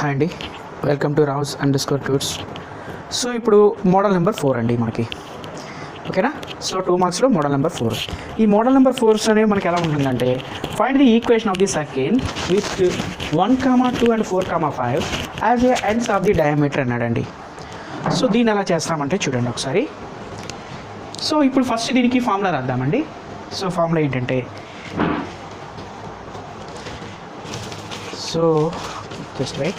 Hi అండి, welcome to Rao's underscore tuts. So ఇప్పుడు model number 4 అండి మనకి, ఓకేనా. సో 2 మార్క్స్లో మోడల్ నెంబర్ 4. ఈ మోడల్ నెంబర్ 4 అనేవి మనకి ఎలా ఉంటుందంటే, find the equation of the circle with 1, 2 and 4, 5 as a ends of the diameter అన్నాడండి. సో దీన్ని ఎలా చేస్తామంటే చూడండి ఒకసారి. సో ఇప్పుడు ఫస్ట్ దీనికి ఫార్ములా రాద్దామండి. సో ఫార్ములా ఏంటంటే, so just wait,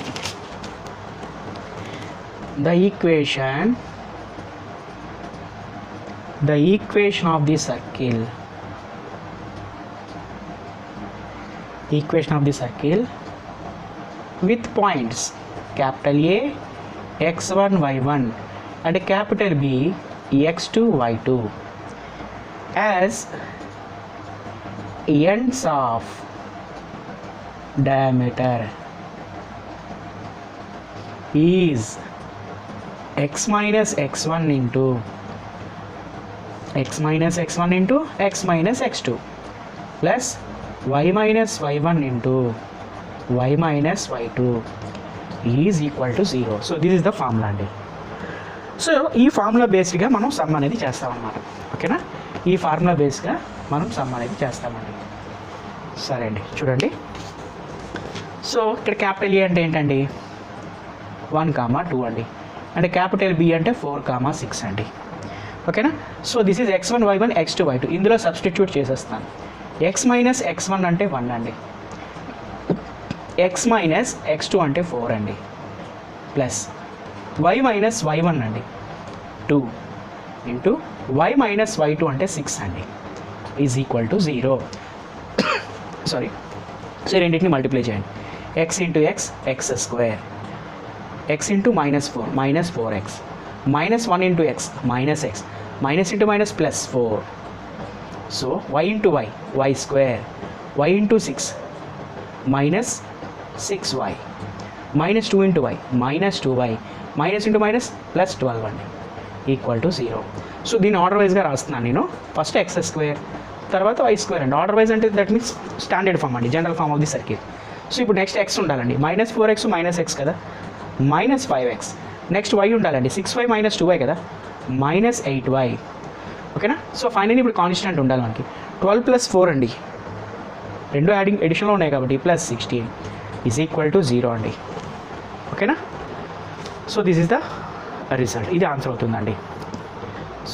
the equation of the circle, with points capital A x1 y1 and capital B x2 y2 as ends of diameter is x minus x1 into x minus x2 plus y minus y1 into y minus y2 is equal to 0. So this is the formula అండి. So ఈ formula బేస్డ్గా మనం some అనేది చేస్తామన్నమాట, ఓకేనా. ఈ formula బేస్గా మనం some అనేది చేస్తామండి. సరే అండి, చూడండి. సో ఇక్కడ క్యాపిటల్ ఏ అంటే ఏంటండి, 1, 2 అండి, అంటే క్యాపిటల్ బి అంటే 4, 6 అండి, ఓకేనా. So this is x1 y1 x2 y2. ఇందులో సబ్స్టిట్యూట్ చేసేస్తాను. x మైనస్ x1 అంటే 1 అండి, x మైనస్ x2 అంటే 4 అండి, ప్లస్ y మైనస్ y1 అండి 2 ఇంటూ y మైనస్ y2 అంటే 6 అండి, is equal to 0. Sorry, so రెండింటిని మల్టిప్లై చేయండి. x into x x square, x into -4 -4x, -1 into x -x, minus into minus plus 4. So y into y y square, y into 6 -6y, -2 into y -2y, minus into minus plus 12 అండి, equal to 0. So దీన్ని order వైజ్గా రాస్తున్నాను నేను. First x square, తర్వాత y square అండి. Order wise అంటే that means standard form అండి, general form of the circle. So ఇప్పుడు నెక్స్ట్ x ఉండాలండి, -4x -x కదా, -5x. నెక్స్ట్ y ఉండాలండి, 6y -2y కదా, -8y, ఓకేనా. సో ఫైనల్లీ ఇప్పుడు కాన్స్టెంట్ ఉండాలి మనకి. 12 + 4 అండి, రెండు ఎడిషన్లో ఉన్నాయి కాబట్టి, +16 ఈజ్ ఈక్వల్ టు 0 అండి, ఓకేనా. So this is the result, ఇది ఆన్సర్ అవుతుందండి.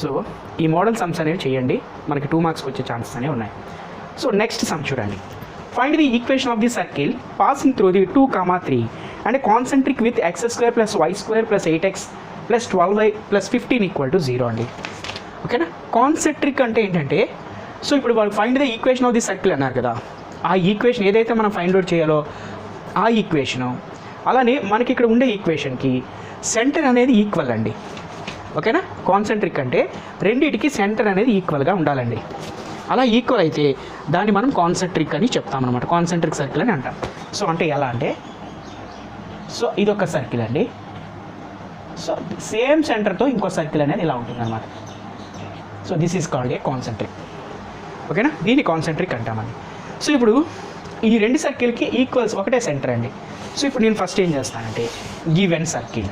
సో ఈ మోడల్ సమ్స్ అనేవి చేయండి, మనకి 2 మార్క్స్కి వచ్చే ఛాన్సెస్ అనేవి ఉన్నాయి. సో నెక్స్ట్ సమ్ చూడండి. Find the equation of the circle passing through the 2, 3 and concentric with x² + y² + 8x + 12y + 15 equal to 0 అండి, ఓకేనా. కాన్సెంట్రిక్ అంటే ఏంటంటే, సో ఇప్పుడు వాళ్ళు find the equation of the circle అన్నారు కదా, ఆ ఈక్వేషన్ ఏదైతే మనం ఫైండ్ అవుట్ చేయాలో ఆ ఈక్వేషను, అలానే మనకి ఇక్కడ ఉండే ఈక్వేషన్కి సెంటర్ అనేది ఈక్వల్ అండి, ఓకేనా. కాన్సెంట్రిక్ అంటే రెండింటికి సెంటర్ అనేది ఈక్వల్గా ఉండాలండి. అలా ఈక్వల్ అయితే దాన్ని మనం కాన్సెంట్రిక్ అని చెప్తామన్నమాట, కాన్సెంట్రిక్ సర్కిల్ అని అంటాం. సో అంటే ఎలా అంటే, సో ఇదొక సర్కిల్ అండి, సో సేమ్ సెంటర్తో ఇంకో సర్కిల్ అనేది ఇలా ఉంటుంది అనమాట. So this is called a concentric, ఓకేనా. దీన్ని కాన్సెంట్రిక్ అంటామండి. సో ఇప్పుడు ఈ రెండు సర్కిల్కి ఈక్వల్స్ ఒకటే సెంటర్ అండి. సో ఇప్పుడు నేను ఫస్ట్ ఏం చేస్తానంటే, గివెన్ సర్కిల్,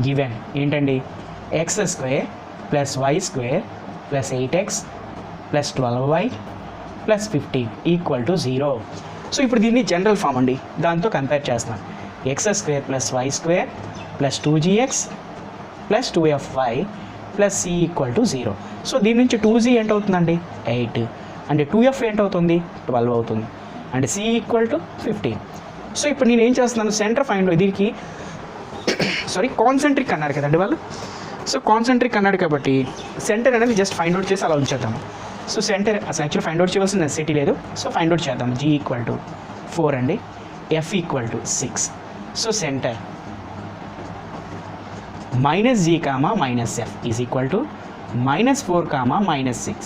గివెన్ ఏంటండి, x² + y² + 8x + 12y + 15 equal to 0. So ఇప్పుడు దీన్ని జనరల్ ఫామ్ అండి, దాంతో కంపేర్ చేస్తాను. x² + y² + 2gx + 2fy + c equal to 0. So దీని నుంచి 2g ఎంత అవుతుందండి, 8, అంటే 2f ఏంటవుతుంది, 12 అవుతుంది, అంటే c ఈక్వల్ టు 15. సో ఇప్పుడు నేను ఏం చేస్తున్నాను, సెంటర్ ఫైండ్, దీనికి సారీ కాన్సెంట్రిక్ అన్నారు కదండి వాళ్ళు. సో కాన్సెంట్రిక్ అన్నాడు కాబట్టి సెంటర్ అనేది జస్ట్ ఫైండ్ అవుట్ చేసి అలా ఉంచేద్దాము. సో సెంటర్ అసలు యాక్చువల్లీ ఫైండ్ అవుట్ చేయాల్సిన నెసెసిటీ లేదు. సో ఫైండ్ అవుట్ చేద్దాం. g ఈక్వల్ టు 4 అండి, f equal to 6. So centre -g, -f is equal to -4, -6.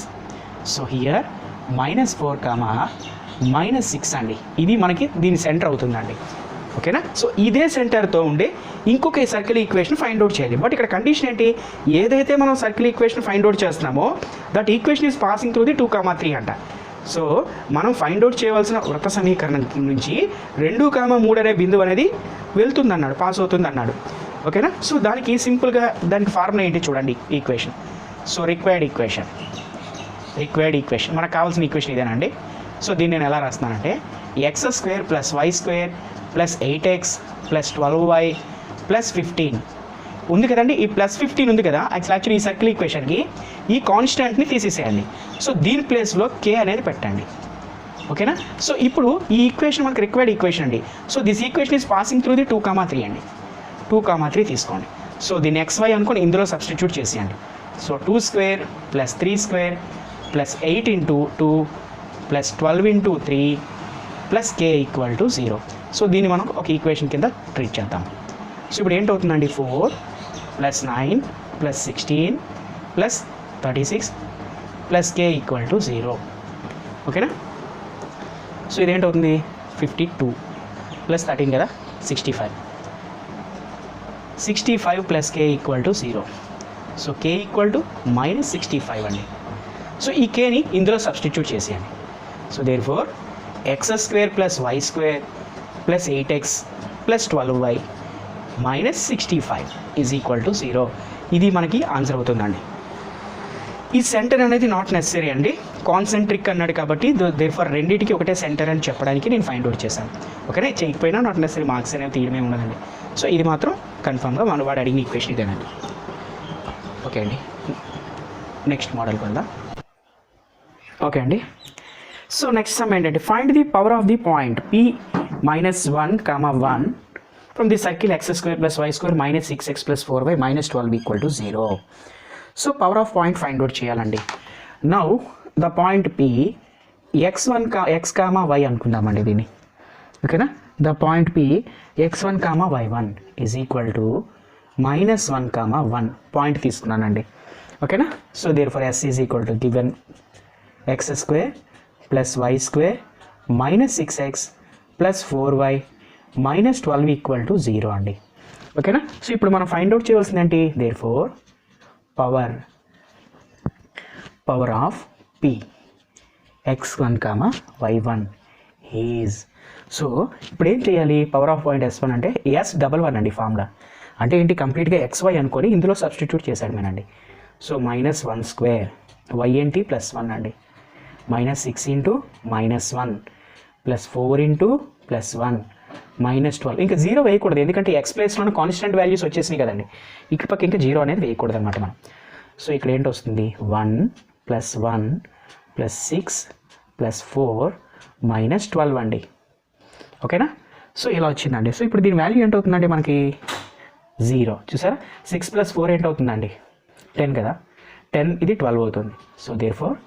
So here -4, -6 అండి, ఇది మనకి దీని సెంటర్ అవుతుందండి, ఓకేనా. సో ఇదే సెంటర్తో ఉండే ఇంకొక సర్కిల్ ఈక్వేషన్ ఫైండ్ అవుట్ చేయాలి. బట్ ఇక్కడ కండిషన్ ఏంటి, ఏదైతే మనం సర్కిల్ ఈక్వేషన్ ఫైండ్ అవుట్ చేస్తున్నామో that equation is passing through the 2, 3 అంట. సో మనం ఫైండ్ అవుట్ చేయవలసిన వృత్త సమీకరణం నుంచి 2,3 అనే బిందువు అనేది వెళ్తుంది అన్నాడు, పాస్ అవుతుంది అన్నాడు. ఓకేనా. సో దానికి సింపుల్గా దానికి ఫార్ములా ఏంటి చూడండి, ఈక్వేషన్. సో రిక్వైర్డ్ ఈక్వేషన్ మనకు కావాల్సిన ఈక్వేషన్ ఇదేనండి. సో దీన్ని నేను ఎలా రాస్తున్నానంటే x² + y² + 8x + 12y + 15 ఉంది కదండి. ఈ +15 ఉంది కదా, యాక్చువల్లీ ఈ సర్కిల్ ఈక్వేషన్కి ఈ కాన్స్టెంట్ని తీసేసేయండి. సో దీని ప్లేస్లో k అనేది పెట్టండి. ఓకేనా. సో ఇప్పుడు ఈ ఈక్వేషన్ మనకు రిక్వైర్డ్ ఈక్వేషన్ అండి. So this equation is passing through the 2,3 అండి. 2,3 తీసుకోండి. సో దీన్ని xy అనుకొని ఇందులో సబ్స్టిట్యూట్ చేసేయండి. So 2² + 3² + 8 × 2 + 12 × 3 + k = 0. సో దీన్ని మనం ఒక ఈక్వేషన్ కింద ట్రీట్ చేద్దాం. సో ఇప్పుడు ఏంటవుతుందండి, 4 + 9 + 16 + 36 + k = 0. ఓకేనా. సో ఇదేంటవుతుంది 52 + 13 కదా 65 + k = 0. సో k = -65 అండి. సో ఈ కేని ఇందులో సబ్స్టిట్యూట్ చేసేయండి. So therefore x² + y² + 8x + 12y - 65 = 0. ఇది మనకి ఆన్సర్ అవుతుందండి. ఈ సెంటర్ అనేది నాట్ నెసరీ అండి, కాన్సెంట్రిక్ అన్నాడు కాబట్టి దేర్ఫోర్ రెండింటికి ఒకటే సెంటర్ అని చెప్పడానికి నేను ఫైండ్ అవుట్ చేశాను. ఓకేనా. చేయకపోయినా నాట్ నెసరీ మార్క్స్ అనేవి తీయడమే ఉండదండి. సో ఇది మాత్రం కన్ఫామ్గా వాడు అడిగిన ఈక్వేషన్ ఇదేనండి. ఓకే అండి, నెక్స్ట్ మోడల్కి వెళ్దాం. ఓకే అండి. సో నెక్స్ట్ సమ్ ఏంటంటే find the power of the point p - 1, 1 from the circle x² + y² - 6x + 4y - 12 = 0. So power of point find out చేయాలండి. Now the point p x1 x, y అనుకుందామండి దీన్ని. ఓకేనా. The point p x1, y1 = -1, 1 point తీసుకున్నానండి. ఓకేనా. So therefore s = given x² + y² - 6x + 4y - 12 = 0 అండి. ఓకేనా. So ఇప్పుడు మనం ఫైండ్ అవుట్ చేయవలసింది ఏంటి, therefore power of p x1, y1 is. So ఇప్పుడు ఏం చేయాలి, పవర్ ఆఫ్ పాయింట్ s1 అంటే s11 అండి ఫార్ములా. అంటే ఏంటి, కంప్లీట్గా xy అనుకొని ఇందులో సబ్స్టిట్యూట్ చేశాడు మేనండి. సో -1² y ఏంటి +1 అండి, -6 × -1 + 4 × +1 -12. ఇంకా 0 వేయకూడదు, ఎందుకంటే ఎక్స్ ప్లేస్లోనే కాన్స్టెంట్ వాల్యూస్ వచ్చేసినాయి కదండి. ఇక్కడ పక్క ఇంకా 0 అనేది వేయకూడదు అనమాట మనం. సో ఇక్కడ ఏంటి వస్తుంది, 1 + 1 + 6 + 4 - 12 అండి. ఓకేనా. సో ఇలా వచ్చిందండి. సో ఇప్పుడు దీని వాల్యూ ఏంటవుతుందండి మనకి 0. చూసారా, 6 + 4 ఏంటవుతుందండి 10 కదా, 10 ఇది 12 అవుతుంది. So therefore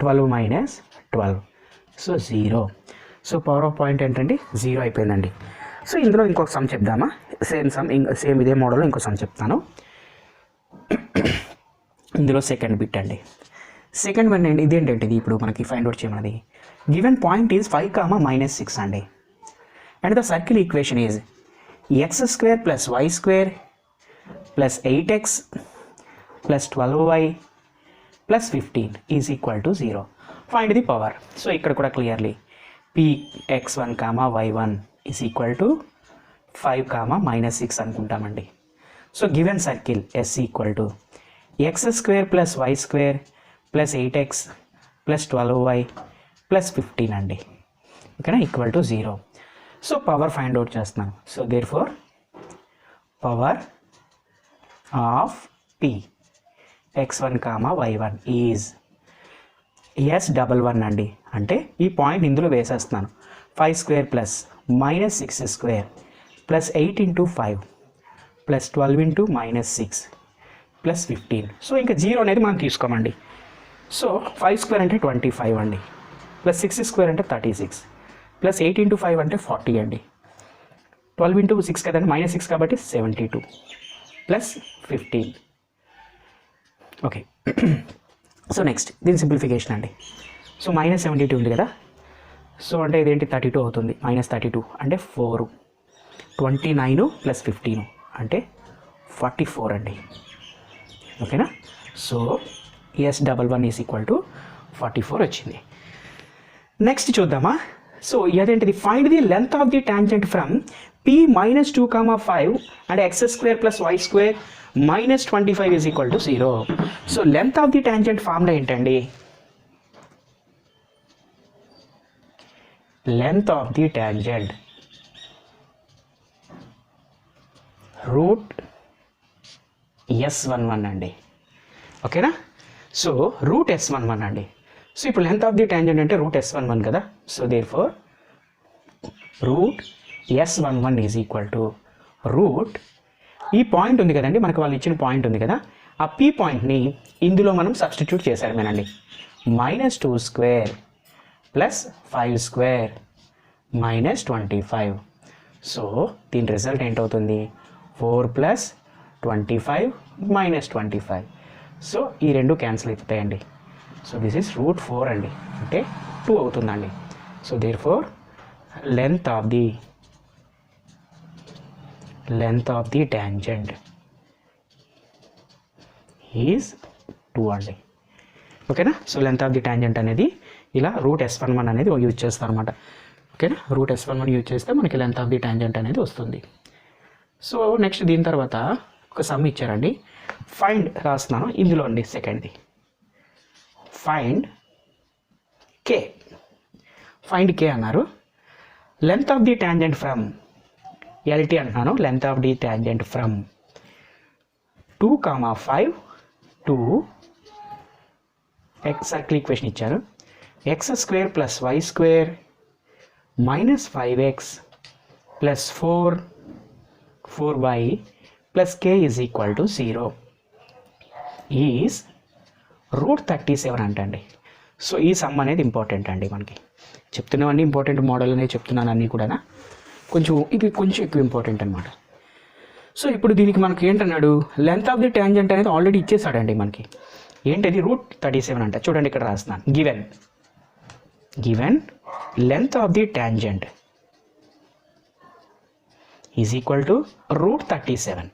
12 - 12 so 0. So power of point ఏంటంటే 0 అయిపోయిందండి. సో ఇందులో ఇంకొక సమ్ చెప్దామా, సేమ్ ఇదే మోడల్లో ఇంకో సమ్ చెప్తాను. ఇందులో సెకండ్ బిట్ అండి. సెకండ్ వన్ అండి, ఇదేంటంటే ఇది ఇప్పుడు మనకి ఫైండ్ అవుట్ చేయమన్నది. గివెన్ పాయింట్ ఈజ్ 5, -6 అండి. And the circle equation is x² + y² + 8x + 12y + 15 = 0. Find the power. So ఇక్కడ కూడా క్లియర్లీ p x1, y1 = 5, -6 అనుకుంటామండి. So given circle s = x² + y² + 8x + 12y + 15 అండి. ఓకేనా, = 0. సో పవర్ ఫైండ్ అవుట్ చేస్తున్నాను. So therefore power of p x1, y1 is s11 అండి. అంటే ఈ point ఇందులో వేసేస్తున్నాను. 5² + -6² + 8 × 5 + 12 × -6 + 15. సో ఇంకా 0 అనేది మనం తీసుకోమండి. సో 5² అంటే 25 అండి, +6² అంటే 36, +8 × 5 అంటే 40 అండి, 12 × 6 కదండి -6 కాబట్టి 72 + 15. ఓకే. సో నెక్స్ట్ దీని సింప్లిఫికేషన్ అండి. సో -72 ఉంది కదా, సో అంటే ఇదేంటి 32 అవుతుంది. -32 అంటే 4, 29 + 15 అంటే 44 అండి. ఓకేనా. సో s11 = 44 వచ్చింది. నెక్స్ట్ చూద్దామా. సో అదేంటిది, find the length of the tangent from p minus 2,5 and x square plus y square minus 25 is equal to 0. So length of the tangent formula ఏంటండి, length of the tangent root S11 అండి. ఓకేనా. So root S11 అండి. So ఇప్పుడు length of the tangent అంటే root S11 కదా. So therefore root S11 is equal to root, ఈ point ఉంది కదండి మనకు, వాళ్ళు ఇచ్చిన పాయింట్ ఉంది కదా, ఆ P పాయింట్ని ఇందులో మనం సబ్స్టిట్యూట్ చేశామేనండి. -2 square plus 5 square minus 25. So దీని రిజల్ట్ ఏంటవుతుంది, 4 ప్లస్ 25 మైనస్ 25. సో ఈ రెండు క్యాన్సిల్ అయిపోతాయండి. సో దిస్ ఈస్ రూట్ 4 అండి, అంటే 2 అవుతుందండి. So therefore length of the tangent is 2 అండి. ఓకేనా. So length of the tangent అనేది ఇలా రూట్ S11 అనేది యూజ్ చేస్తాం అనమాట. ఓకేనా. రూట్ S11 యూజ్ చేస్తే మనకి లెంత్ ఆఫ్ ది టాంజెంట్ అనేది వస్తుంది. సో నెక్స్ట్ దీని తర్వాత ఒక సమ్ ఇచ్చారండి, ఫైండ్ రాస్తున్నాను ఇందులో అండి. సెకండ్ది ఫైండ్ కే అన్నారు. Length of the tangent from LT అంటున్నాను. Length of the tangent from 2,5 to circle equation ఇచ్చారు, x square plus y square minus 5x plus 4y plus k is equal to 0 is root 37 అంటండి. So ఈ some అనేది important అండి, మనకి చెప్తున్నవన్నీ important model అనేది చెప్తున్నాను అన్నీ కూడా, ఇది కొంచెం ఎక్కువ ఇంపార్టెంట్ అనమాట. సో ఇప్పుడు దీనికి మనకి ఏంటన్నాడు, లెంత్ ఆఫ్ ది టాంజెంట్ అనేది ఆల్రెడీ ఇచ్చేసాడండి మనకి. ఏంటది, రూట్ 37 అంట. చూడండి ఇక్కడ రాస్తున్నాను, given length of the tangent is equal to root 37.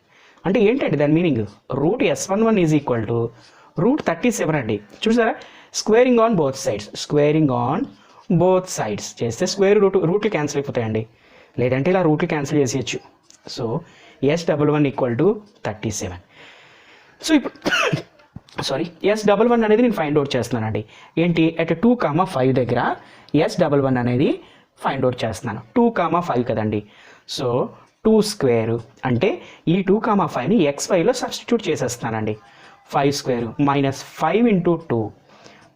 అంటే ఏంటండి దాని meaning, root S11 is equal to root 37 అండి. చూసారా, స్క్వేరింగ్ ఆన్ బోత్ సైడ్స్ చేస్తే స్క్వేర్ రూట్లు క్యాన్సిల్ అయిపోతాయండి, లేదంటే ఇలా రూట్లు క్యాన్సిల్ చేసేయచ్చు. So S11 equal to 37. So ఇప్పుడు S11 అనేది నేను ఫైండ్ అవుట్ చేస్తున్నానండి. ఏంటి, అట్ 2,5 దగ్గర S11 అనేది ఫైండ్ అవుట్ చేస్తున్నాను. 2,5 కదండి. సో 2 స్క్వేర్ అంటే ఈ 2,5ని XYలో సబ్స్టిట్యూట్ చేసేస్తున్నానండి. 5 square minus 5 into 2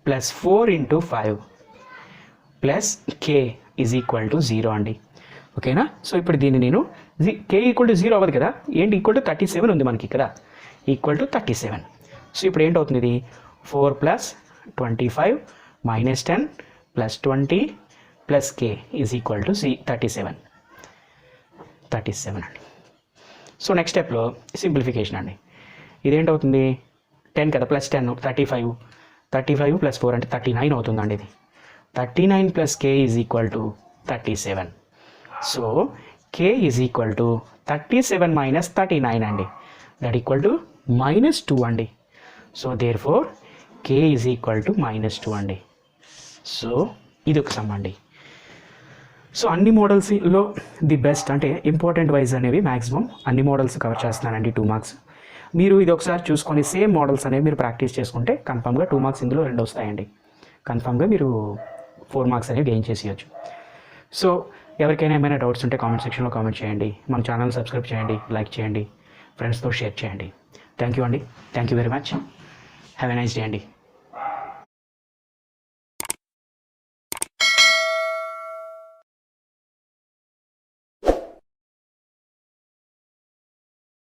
plus 4 into 5 plus k is equal to 0 అండి. ఓకేనా. సో ఇప్పుడు దీన్ని నేను k ఈక్వల్ టు 0 అవ్వదు కదా, ఏంటి ఈక్వల్ టు 37 ఉంది మనకి ఇక్కడ, ఈక్వల్ టు 37. సో ఇప్పుడు ఏంటవుతుంది, ఇది 4 plus 25 minus 10 plus 20 plus k is equal to 37 అండి. సో నెక్స్ట్ స్టెప్లో సింప్లిఫికేషన్ అండి. ఇదేంటవుతుంది, 10 కదా, ప్లస్ 10 35 ప్లస్ 4 అంటే 39 అవుతుందండి. ఇది 39 plus k is equal to 37. So k is equal to 37 minus 39 అండి, దట్ ఈక్వల్ టు -2 అండి. So therefore k is equal to -2 అండి. సో ఇది ఒక సమ్ అండి. సో అన్ని మోడల్స్లో ది బెస్ట్ అంటే ఇంపార్టెంట్ వైజ్ అనేవి మ్యాక్సిమం అన్ని మోడల్స్ కవర్ చేస్తున్నానండి. 2 మార్క్స్. మీరు ఇది ఒకసారి చూసుకొని సేమ్ మోడల్స్ అనేవి మీరు ప్రాక్టీస్ చేసుకుంటే కన్ఫామ్గా 2 మార్క్స్ ఇందులో 2 వస్తాయండి. కన్ఫామ్గా మీరు 4 మార్క్స్ అనేవి గెయిన్ చేసేయచ్చు. సో ఎవరికైనా ఏమైనా డౌట్స్ ఉంటే కామెంట్ సెక్షన్లో కామెంట్ చేయండి. మన ఛానల్ సబ్స్క్రైబ్ చేయండి, లైక్ చేయండి, ఫ్రెండ్స్తో షేర్ చేయండి. థ్యాంక్ యూ అండి. Thank you very much. Have a nice day అండి.